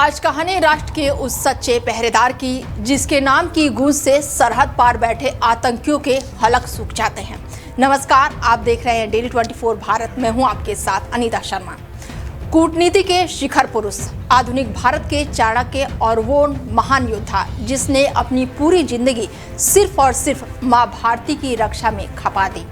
आज कहानी राष्ट्र के उस सच्चे पहरेदार की जिसके नाम की गूंज से सरहद पार बैठे आतंकियों के हलक सूख जाते हैं। नमस्कार, आप देख रहे हैं डेली 24 भारत। मैं हूं आपके साथ अनीता शर्मा। कूटनीति के शिखर पुरुष, आधुनिक भारत के चाणक्य और वो महान योद्धा जिसने अपनी पूरी जिंदगी सिर्फ और सिर्फ मां भारती की रक्षा में खपा दी।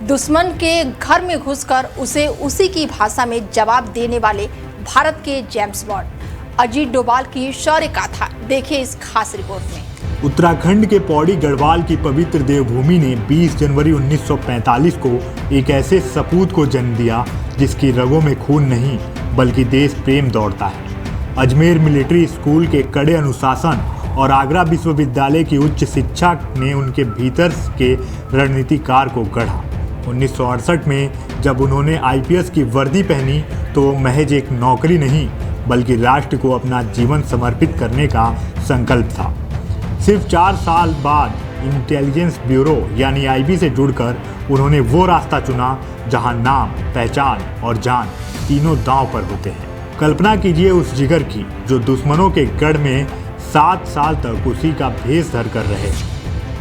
दुश्मन के घर में घुसकर उसे उसी की भाषा में जवाब देने वाले भारत के जेम्स बॉन्ड अजीत डोभाल की शौर्य गाथा देखिए इस खास रिपोर्ट में। उत्तराखंड के पौड़ी गढ़वाल की पवित्र देवभूमि ने 20 जनवरी 1945 को एक ऐसे सपूत को जन्म दिया जिसकी रगों में खून नहीं बल्कि देश प्रेम दौड़ता है। अजमेर मिलिट्री स्कूल के कड़े अनुशासन और आगरा विश्वविद्यालय की उच्च शिक्षा ने उनके भीतर के रणनीतिकार को गढ़ा। 1968 में जब उन्होंने आईपीएस की वर्दी पहनी तो वो महज एक नौकरी नहीं बल्कि राष्ट्र को अपना जीवन समर्पित करने का संकल्प था। सिर्फ 4 साल बाद इंटेलिजेंस ब्यूरो यानी आईबी से जुड़कर उन्होंने वो रास्ता चुना जहां नाम, पहचान और जान तीनों दांव पर होते हैं। कल्पना कीजिए उस जिगर की जो दुश्मनों के गढ़ में 7 साल तक उसी का भेष धर कर रहे।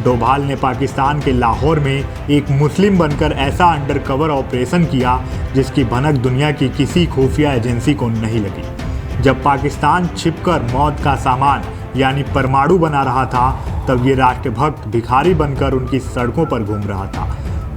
डोभाल ने पाकिस्तान के लाहौर में एक मुस्लिम बनकर ऐसा अंडरकवर ऑपरेशन किया जिसकी भनक दुनिया की किसी खुफिया एजेंसी को नहीं लगी। जब पाकिस्तान छिपकर मौत का सामान यानी परमाणु बना रहा था तब ये राष्ट्रभक्त भिखारी बनकर उनकी सड़कों पर घूम रहा था।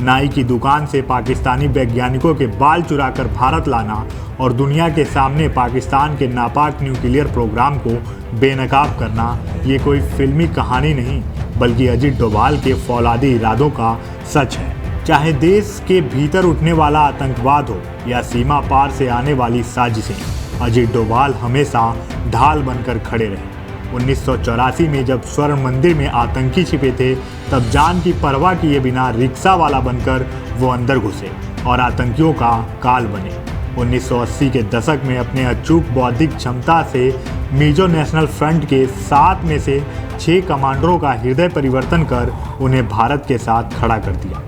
नाई की दुकान से पाकिस्तानी वैज्ञानिकों के बाल चुराकर भारत लाना और दुनिया के सामने पाकिस्तान के नापाक न्यूक्लियर प्रोग्राम को बेनकाब करना ये कोई फिल्मी कहानी नहीं बल्कि अजीत डोभाल के फौलादी इरादों का सच है। चाहे देश के भीतर उठने वाला आतंकवाद हो या सीमा पार से आने वाली साजिशें, अजीत डोभाल हमेशा ढाल बनकर खड़े रहे। 1984 में जब स्वर्ण मंदिर में आतंकी छिपे थे तब जान की परवाह किए बिना रिक्शा वाला बनकर वो अंदर घुसे और आतंकियों का काल बने। 1980 के दशक में अपने अचूक बौद्धिक क्षमता से मिजो नेशनल फ्रंट के 7 में से 6 कमांडरों का हृदय परिवर्तन कर उन्हें भारत के साथ खड़ा कर दिया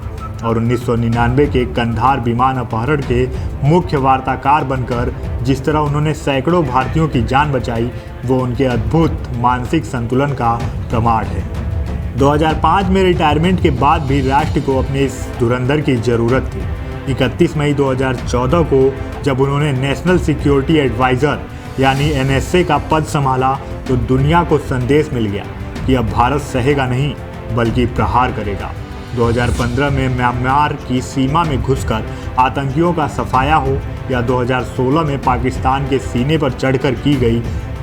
और 1999 के कंधार विमान अपहरण के मुख्य वार्ताकार बनकर जिस तरह उन्होंने सैकड़ों भारतीयों की जान बचाई वो उनके अद्भुत मानसिक संतुलन का प्रमाण है। 2005 में रिटायरमेंट के बाद भी राष्ट्र को अपने इस धुरंधर की ज़रूरत थी। 31 मई 2014 को जब उन्होंने नेशनल सिक्योरिटी एडवाइज़र यानी एनएसए का पद संभाला तो दुनिया को संदेश मिल गया कि अब भारत सहेगा नहीं बल्कि प्रहार करेगा। 2015 में म्यांमार की सीमा में घुसकर आतंकियों का सफाया हो या 2016 में पाकिस्तान के सीने पर चढ़कर की गई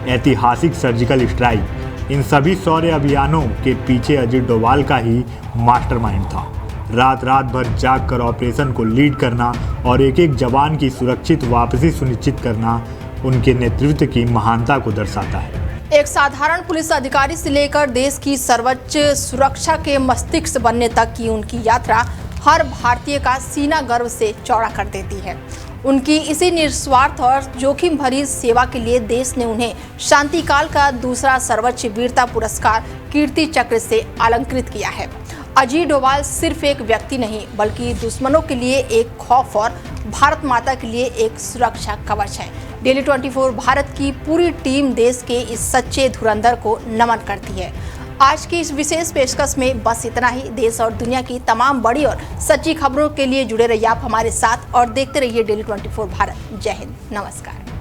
ऐतिहासिक सर्जिकल स्ट्राइक, इन सभी शौर्य अभियानों के पीछे अजीत डोभाल का ही मास्टरमाइंड था। रात भर जाग कर ऑपरेशन को लीड करना और एक एक जवान की सुरक्षित वापसी सुनिश्चित करना उनके नेतृत्व की महानता को दर्शाता है। एक साधारण पुलिस अधिकारी से लेकर देश की सर्वोच्च सुरक्षा के मस्तिष्क बनने तक की उनकी यात्रा हर भारतीय का सीना गर्व से चौड़ा कर देती है। उनकी इसी निस्वार्थ और जोखिम भरी सेवा के लिए देश ने उन्हें शांतिकाल का दूसरा सर्वोच्च वीरता पुरस्कार कीर्ति चक्र से अलंकृत किया है। अजीत डोभाल सिर्फ एक व्यक्ति नहीं बल्कि दुश्मनों के लिए एक खौफ और भारत माता के लिए एक सुरक्षा कवच है। डेली 24 भारत की पूरी टीम देश के इस सच्चे धुरंधर को नमन करती है। आज की इस विशेष पेशकश में बस इतना ही। देश और दुनिया की तमाम बड़ी और सच्ची खबरों के लिए जुड़े रहिए आप हमारे साथ और देखते रहिए डेली 24 भारत। जय हिंद, नमस्कार।